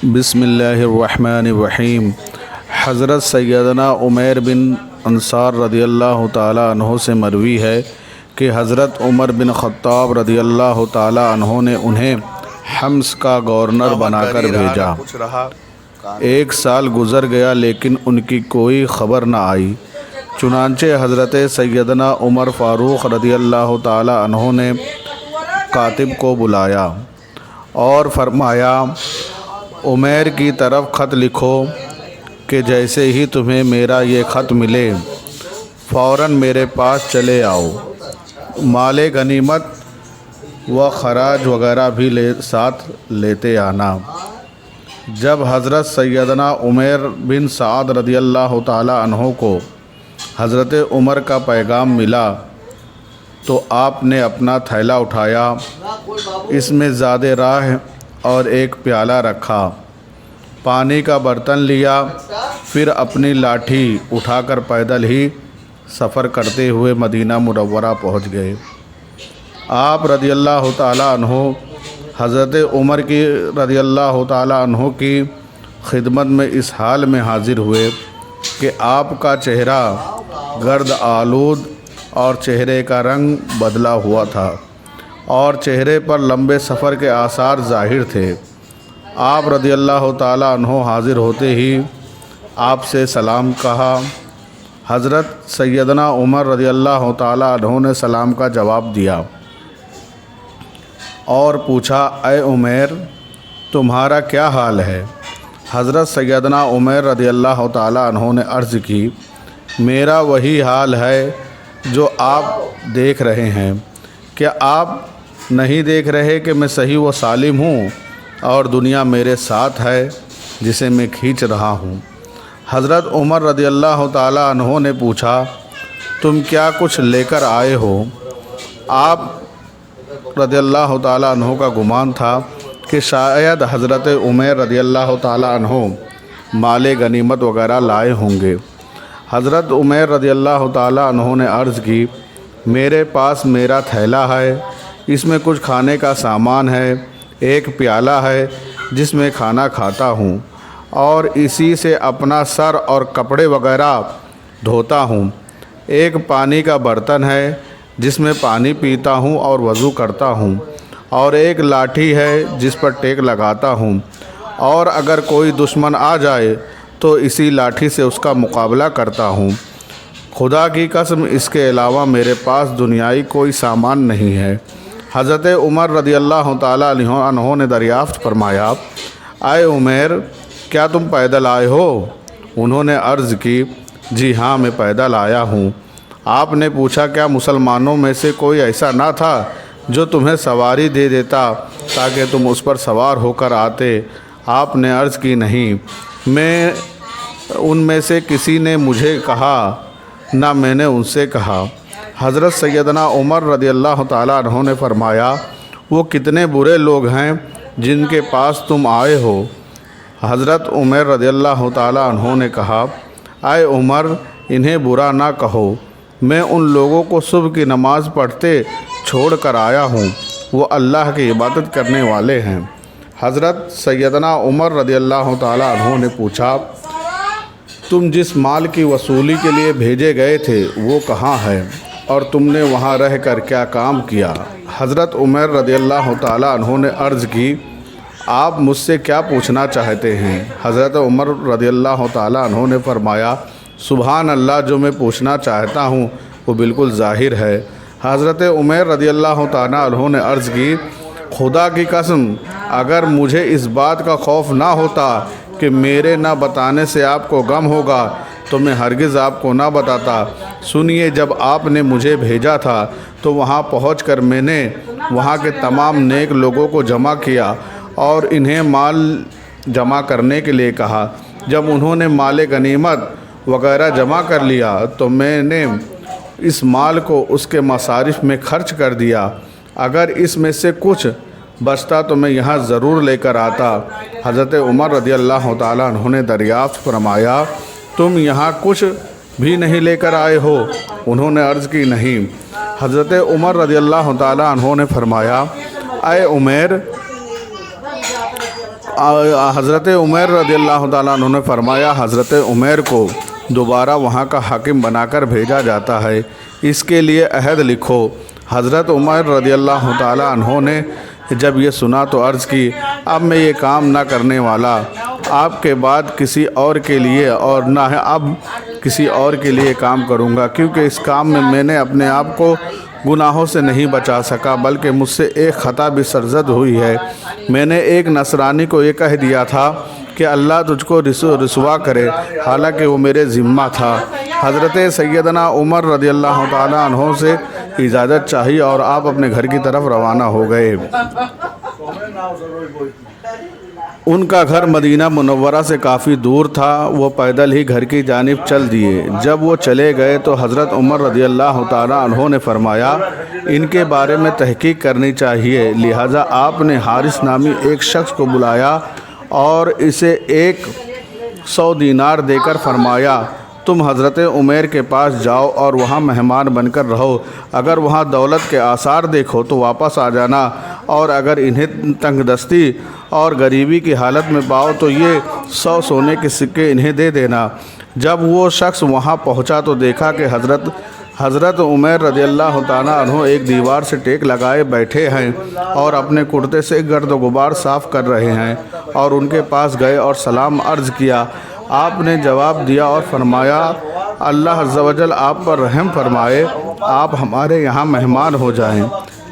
بسم اللہ الرحمن الرحیم۔ حضرت سیدنا عمیر بن انصار رضی اللہ تعالیٰ عنہ سے مروی ہے کہ حضرت عمر بن خطاب رضی اللہ تعالیٰ عنہ نے انہیں حمص کا گورنر بنا کر بھیجا۔ 1 سال گزر گیا لیکن ان کی کوئی خبر نہ آئی۔ چنانچہ حضرت سیدنا عمر فاروق رضی اللہ تعالیٰ عنہ نے کاتب کو بلایا اور فرمایا، عمیر کی طرف خط لکھو کہ جیسے ہی تمہیں میرا یہ خط ملے فوراً میرے پاس چلے آؤ، مال غنیمت و خراج وغیرہ بھی ساتھ لیتے آنا۔ جب حضرت سیدنا عمیر بن سعد رضی اللہ تعالیٰ عنہ کو حضرت عمر کا پیغام ملا تو آپ نے اپنا تھیلا اٹھایا، اس میں زاد راہ اور ایک پیالہ رکھا، پانی کا برتن لیا، پھر اپنی لاٹھی اٹھا کر پیدل ہی سفر کرتے ہوئے مدینہ منورہ پہنچ گئے۔ آپ رضی اللہ تعالیٰ عنہ حضرت عمر کی رضی اللہ تعالیٰ عنہ کی خدمت میں اس حال میں حاضر ہوئے کہ آپ کا چہرہ گرد آلود اور چہرے کا رنگ بدلا ہوا تھا اور چہرے پر لمبے سفر کے آثار ظاہر تھے۔ آپ رضی اللہ تعالیٰ عنہ حاضر ہوتے ہی آپ سے سلام کہا۔ حضرت سیدنا عمر رضی اللہ تعالیٰ عنہ نے سلام کا جواب دیا اور پوچھا، اے عمیر، تمہارا کیا حال ہے؟ حضرت سیدنا عمر رضی اللہ تعالیٰ عنہ نے عرض کی، میرا وہی حال ہے جو آپ دیکھ رہے ہیں۔ کیا آپ نہیں دیکھ رہے کہ میں صحیح و سالم ہوں اور دنیا میرے ساتھ ہے جسے میں کھینچ رہا ہوں؟ حضرت عمر رضی اللہ تعالیٰ عنہ نے پوچھا، تم کیا کچھ لے کر آئے ہو؟ آپ رضی اللہ تعالیٰ عنہ کا گمان تھا کہ شاید حضرت عمر رضی اللہ تعالیٰ عنہ مال غنیمت وغیرہ لائے ہوں گے۔ حضرت عمر رضی اللہ تعالیٰ عنہ نے عرض کی، میرے پاس میرا تھیلا ہے، اس میں کچھ کھانے کا سامان ہے، ایک پیالہ ہے جس میں کھانا کھاتا ہوں اور اسی سے اپنا سر اور کپڑے وغیرہ دھوتا ہوں، ایک پانی کا برتن ہے جس میں پانی پیتا ہوں اور وضو کرتا ہوں، اور ایک لاٹھی ہے جس پر ٹیک لگاتا ہوں، اور اگر کوئی دشمن آ جائے تو اسی لاٹھی سے اس کا مقابلہ کرتا ہوں۔ خدا کی قسم اس کے علاوہ میرے پاس دنیائی کوئی سامان نہیں ہے۔ حضرت عمر رضی اللہ تعالیٰ عنہ نے دریافت فرمایا، اے عمیر، کیا تم پیدل آئے ہو؟ انہوں نے عرض کی، جی ہاں، میں پیدل آیا ہوں۔ آپ نے پوچھا، کیا مسلمانوں میں سے کوئی ایسا نہ تھا جو تمہیں سواری دے دیتا تاکہ تم اس پر سوار ہو کر آتے؟ آپ نے عرض کی، نہیں، میں ان میں سے کسی نے مجھے کہا نہ میں نے ان سے کہا۔ حضرت سیدنا عمر رضی اللہ تعالیٰ عنہ نے فرمایا، وہ کتنے برے لوگ ہیں جن کے پاس تم آئے ہو؟ حضرت عمر رضی اللہ تعالیٰ عنہ نے کہا، اے عمر، انہیں برا نہ کہو، میں ان لوگوں کو صبح کی نماز پڑھتے چھوڑ کر آیا ہوں، وہ اللہ کی عبادت کرنے والے ہیں۔ حضرت سیدنا عمر رضی اللہ تعالیٰ عنہ نے پوچھا، تم جس مال کی وصولی کے لیے بھیجے گئے تھے وہ کہاں ہے اور تم نے وہاں رہ کر کیا کام کیا؟ حضرت عمر رضی اللہ تعالیٰ عنہ نے عرض کی، آپ مجھ سے کیا پوچھنا چاہتے ہیں؟ حضرت عمر رضی اللہ تعالیٰ عنہ نے فرمایا، سبحان اللہ، جو میں پوچھنا چاہتا ہوں وہ بالکل ظاہر ہے۔ حضرت عمر رضی اللہ تعالیٰ عنہ نے عرض کی، خدا کی قسم، اگر مجھے اس بات کا خوف نہ ہوتا کہ میرے نہ بتانے سے آپ کو غم ہوگا تو میں ہرگز آپ کو نہ بتاتا۔ سنیے، جب آپ نے مجھے بھیجا تھا تو وہاں پہنچ کر میں نے وہاں کے تمام نیک لوگوں کو جمع کیا اور انہیں مال جمع کرنے کے لیے کہا۔ جب انہوں نے مال غنیمت وغیرہ جمع کر لیا تو میں نے اس مال کو اس کے مصارف میں خرچ کر دیا، اگر اس میں سے کچھ بچتا تو میں یہاں ضرور لے کر آتا۔ حضرت عمر رضی اللہ تعالیٰ عنہ نے دریافت فرمایا، تم یہاں کچھ بھی نہیں لے کر آئے ہو؟ انہوں نے عرض کی، نہیں۔ حضرت عمر رضی اللہ تعالیٰ عنہ نے فرمایا، اے عمیر، حضرت عمر رضی اللہ تعالیٰ عنہ نے فرمایا حضرت عمر کو دوبارہ وہاں کا حاکم بنا کر بھیجا جاتا ہے، اس کے لیے عہد لکھو۔ حضرت عمر رضی اللہ تعالیٰ عنہ نے جب یہ سنا تو عرض کی، اب میں یہ کام نہ کرنے والا، آپ کے بعد کسی اور کے لیے اور نہ اب کسی اور کے لیے کام کروں گا، کیونکہ اس کام میں نے اپنے آپ کو گناہوں سے نہیں بچا سکا، بلکہ مجھ سے ایک خطا بھی سرزد ہوئی ہے۔ میں نے ایک نصرانی کو یہ کہہ دیا تھا کہ اللہ تجھ کو رسوا کرے، حالانکہ وہ میرے ذمہ تھا۔ حضرت سیدنا عمر رضی اللہ تعالیٰ عنہ سے اجازت چاہی اور آپ اپنے گھر کی طرف روانہ ہو گئے۔ ان کا گھر مدینہ منورہ سے کافی دور تھا، وہ پیدل ہی گھر کی جانب چل دیے۔ جب وہ چلے گئے تو حضرت عمر رضی اللہ تعالیٰ عنہ نے فرمایا، ان کے بارے میں تحقیق کرنی چاہیے، لہٰذا آپ نے حارث نامی ایک شخص کو بلایا اور اسے 100 دینار دے کر فرمایا، تم حضرت عمر کے پاس جاؤ اور وہاں مہمان بن کر رہو، اگر وہاں دولت کے آثار دیکھو تو واپس آ جانا، اور اگر انہیں تنگ دستی اور غریبی کی حالت میں پاؤ تو یہ 100 سونے کے سکے انہیں دے دینا۔ جب وہ شخص وہاں پہنچا تو دیکھا کہ حضرت عمر رضی اللہ تعالیٰ عنہ ایک دیوار سے ٹیک لگائے بیٹھے ہیں اور اپنے کرتے سے گرد و غبار صاف کر رہے ہیں، اور ان کے پاس گئے اور سلام عرض کیا۔ آپ نے جواب دیا اور فرمایا، اللہ عز و جل آپ پر رحم فرمائے، آپ ہمارے یہاں مہمان ہو جائیں۔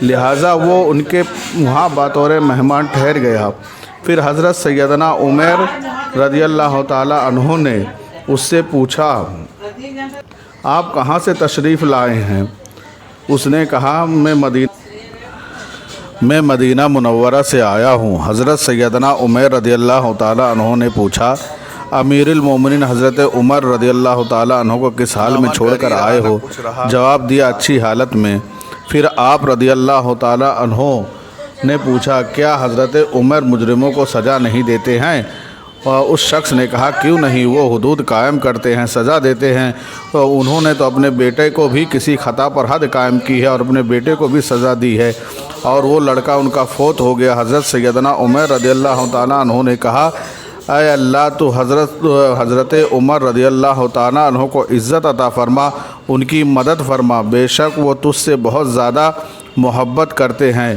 لہٰذا وہ ان کے وہاں بطور مہمان ٹھہر گیا۔ پھر حضرت سیدنا عمر رضی اللہ تعالیٰ عنہ نے اس سے پوچھا، آپ کہاں سے تشریف لائے ہیں؟ اس نے کہا، میں مدینہ منورہ سے آیا ہوں۔ حضرت سیدنا عمر رضی اللہ تعالیٰ عنہ نے پوچھا، امیر المومنین حضرت عمر رضی اللہ تعالیٰ عنہ کو کس حال میں چھوڑ کر آئے ہو؟ جواب دیا، اچھی حالت میں۔ پھر آپ رضی اللہ تعالیٰ عنہ نے پوچھا، کیا حضرت عمر مجرموں کو سزا نہیں دیتے ہیں؟ اس شخص نے کہا، کیوں نہیں، وہ حدود قائم کرتے ہیں، سزا دیتے ہیں۔ انہوں نے تو اپنے بیٹے کو بھی کسی خطا پر حد قائم کی ہے اور اپنے بیٹے کو بھی سزا دی ہے، اور وہ لڑکا ان کا فوت ہو گیا۔ حضرت سیدنا عمر رضی اللہ تعالیٰ عنہ نے کہا، اے اللہ تو حضرت عمر رضی اللہ تعالیٰ عنہ کو عزت عطا فرما، ان کی مدد فرما، بے شک وہ تجھ سے بہت زیادہ محبت کرتے ہیں۔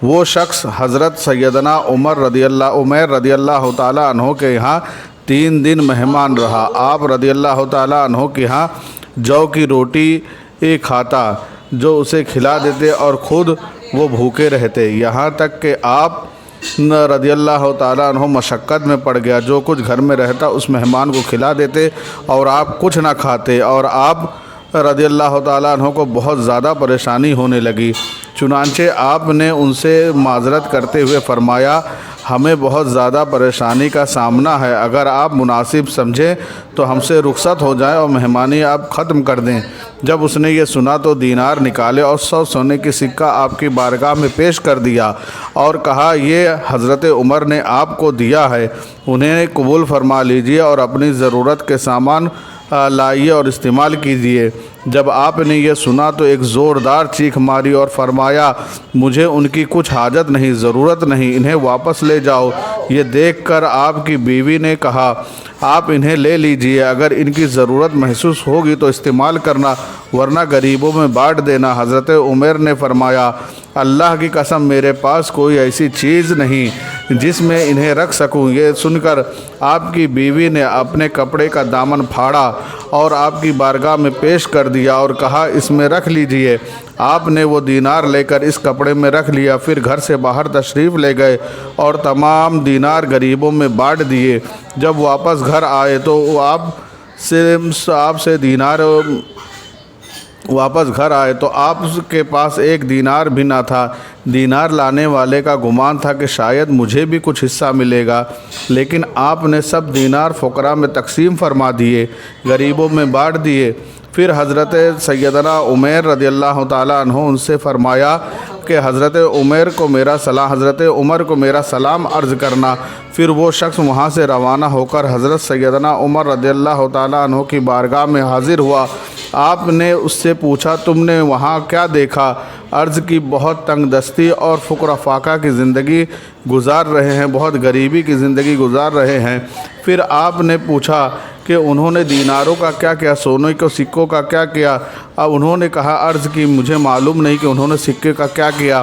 وہ شخص حضرت سیدنا عمر رضی اللہ تعالیٰ عنہ کے یہاں 3 دن مہمان رہا۔ آپ رضی اللہ تعالیٰ عنہ کے یہاں جو کی روٹی کھاتا، جو اسے کھلا دیتے اور خود وہ بھوکے رہتے، یہاں تک کہ آپ رضی اللہ تعالیٰ عنہ مشقت میں پڑ گیا، جو کچھ گھر میں رہتا اس مہمان کو کھلا دیتے اور آپ کچھ نہ کھاتے، اور آپ رضی اللہ تعالیٰ عنہ کو بہت زیادہ پریشانی ہونے لگی۔ چنانچہ آپ نے ان سے معذرت کرتے ہوئے فرمایا، ہمیں بہت زیادہ پریشانی کا سامنا ہے، اگر آپ مناسب سمجھیں تو ہم سے رخصت ہو جائیں اور مہمانی آپ ختم کر دیں۔ جب اس نے یہ سنا تو دینار نکالے اور 100 سونے کی سکہ آپ کی بارگاہ میں پیش کر دیا اور کہا، یہ حضرت عمر نے آپ کو دیا ہے، انہیں قبول فرما لیجئے اور اپنی ضرورت کے سامان لائیے اور استعمال کیجیے۔ جب آپ نے یہ سنا تو ایک زوردار چیخ ماری اور فرمایا، مجھے ان کی کچھ حاجت نہیں، ضرورت نہیں، انہیں واپس لے جاؤ۔ یہ دیکھ کر آپ کی بیوی نے کہا، آپ انہیں لے لیجئے، اگر ان کی ضرورت محسوس ہوگی تو استعمال کرنا، ورنہ غریبوں میں بانٹ دینا۔ حضرت عمر نے فرمایا، اللہ کی قسم میرے پاس کوئی ایسی چیز نہیں جس میں انہیں رکھ سکوں۔ یہ سن کر آپ کی بیوی نے اپنے کپڑے کا دامن پھاڑا اور آپ کی بارگاہ میں پیش کر دیا اور کہا، اس میں رکھ لیجئے۔ آپ نے وہ دینار لے کر اس کپڑے میں رکھ لیا، پھر گھر سے باہر تشریف لے گئے اور تمام دینار غریبوں میں بانٹ دیے۔ جب واپس گھر آئے تو آپ سے دینار واپس گھر آئے تو آپ کے پاس 1 دینار بھی نہ تھا۔ دینار لانے والے کا گمان تھا کہ شاید مجھے بھی کچھ حصہ ملے گا، لیکن آپ نے سب دینار فقراء میں تقسیم فرما دیے، غریبوں میں بانٹ دیے۔ پھر حضرت سیدنا عمیر رضی اللہ تعالیٰ عنہ ان سے فرمایا کہ حضرت عمر کو میرا سلام عرض کرنا۔ پھر وہ شخص وہاں سے روانہ ہو کر حضرت سیدنا عمر رضی اللہ تعالیٰ عنہ کی بارگاہ میں حاضر ہوا۔ آپ نے اس سے پوچھا تم نے وہاں کیا دیکھا؟ عرض کی بہت تنگ دستی اور فقر و فاقہ کی زندگی گزار رہے ہیں، بہت غریبی کی زندگی گزار رہے ہیں۔ پھر آپ نے پوچھا کہ انہوں نے دیناروں کا کیا کیا، سونے کے سکوں کا کیا کیا؟ اب انہوں نے کہا عرض کی مجھے معلوم نہیں کہ انہوں نے سکے کا کیا کیا۔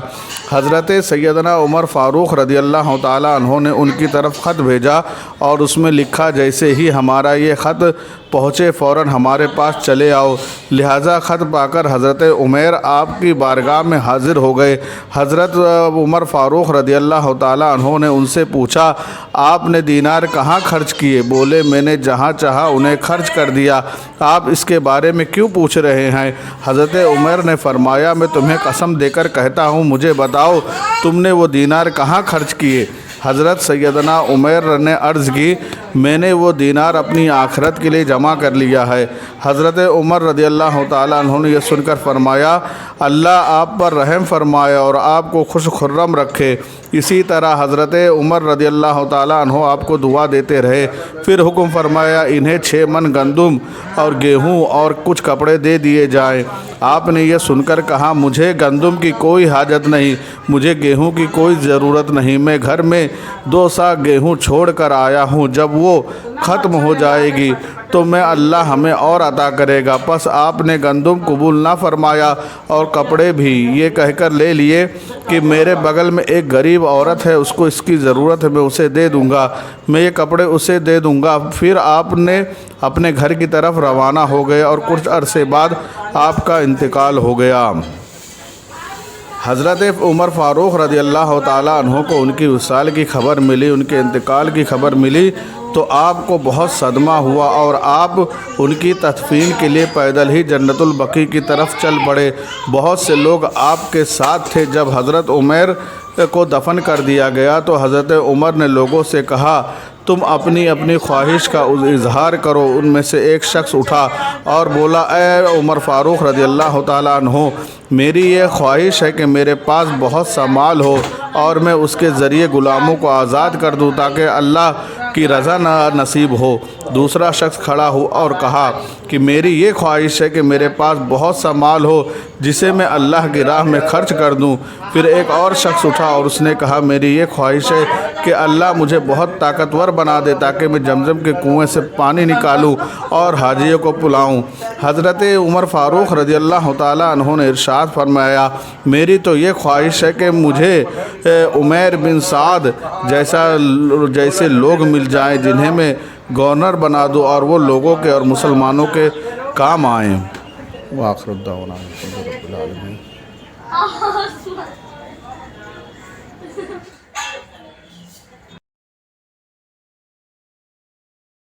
حضرت سیدنا عمر فاروق رضی اللہ تعالیٰ عنہ نے ان کی طرف خط بھیجا اور اس میں لکھا جیسے ہی ہمارا یہ خط پہنچے فوراً ہمارے پاس چلے آؤ۔ لہٰذا خط پا کر حضرت عمیر آپ کی بارگاہ میں حاضر ہو گئے۔ حضرت عمر فاروق رضی اللہ تعالیٰ عنہ نے ان سے پوچھا آپ نے دینار کہاں خرچ کیے؟ بولے میں نے جہاں چاہا انہیں خرچ کر دیا، آپ اس کے بارے میں کیوں پوچھ رہے ہیں؟ حضرت عمر نے فرمایا میں تمہیں قسم دے کر کہتا ہوں مجھے بتاؤ تم نے وہ دینار کہاں خرچ کیے؟ حضرت سیدنا عمر نے عرض کی میں نے وہ دینار اپنی آخرت کے لیے جمع کر لیا ہے۔ حضرت عمر رضی اللہ تعالیٰ عنہ نے یہ سن کر فرمایا اللہ آپ پر رحم فرمائے اور آپ کو خوش خرم رکھے۔ اسی طرح حضرت عمر رضی اللہ تعالیٰ عنہ آپ کو دعا دیتے رہے۔ پھر حکم فرمایا انہیں 6 من گندم اور گیہوں اور کچھ کپڑے دے دیے جائیں۔ آپ نے یہ سن کر کہا مجھے گندم کی کوئی حاجت نہیں، مجھے گیہوں کی کوئی ضرورت نہیں، میں گھر میں 2 سا گیہوں چھوڑ کر آیا ہوں، جب وہ ختم ہو جائے گی تو میں اللہ ہمیں اور عطا کرے گا۔ پس آپ نے گندم قبول نہ فرمایا اور کپڑے بھی یہ کہہ کر لے لیے کہ میرے بغل میں ایک غریب عورت ہے، اس کو اس کی ضرورت ہے، میں اسے دے دوں گا، میں یہ کپڑے اسے دے دوں گا۔ پھر آپ نے اپنے گھر کی طرف روانہ ہو گئے اور کچھ عرصے بعد آپ کا انتقال ہو گیا۔ حضرت عمر فاروق رضی اللہ تعالیٰ عنہ کو ان کی وصال کی خبر ملی، ان کے انتقال کی خبر ملی تو آپ کو بہت صدمہ ہوا اور آپ ان کی تدفین کے لیے پیدل ہی جنت البقیع کی طرف چل پڑے۔ بہت سے لوگ آپ کے ساتھ تھے۔ جب حضرت عمر کو دفن کر دیا گیا تو حضرت عمر نے لوگوں سے کہا تم اپنی خواہش کا اظہار کرو۔ ان میں سے ایک شخص اٹھا اور بولا اے عمر فاروق رضی اللہ تعالیٰ عنہ میری یہ خواہش ہے کہ میرے پاس بہت سا مال ہو اور میں اس کے ذریعے غلاموں کو آزاد کر دوں تاکہ اللہ کی رضا نصیب ہو۔ دوسرا شخص کھڑا ہو اور کہا کہ میری یہ خواہش ہے کہ میرے پاس بہت سا مال ہو جسے میں اللہ کی راہ میں خرچ کر دوں۔ پھر ایک اور شخص اٹھا اور اس نے کہا میری یہ خواہش ہے کہ اللہ مجھے بہت طاقتور بنا دے تاکہ میں زمزم کے کنویں سے پانی نکالوں اور حاجیوں کو پلاؤں۔ حضرت عمر فاروق رضی اللہ تعالیٰ عنہ نے ارشاد فرمایا میری تو یہ خواہش ہے کہ مجھے عمیر بن سعد جیسے لوگ مل جائیں جنہیں میں گورنر بنا دوں اور وہ لوگوں کے اور مسلمانوں کے کام آئیں۔ وآخر الدعوانا الحمد للہ رب العالمین۔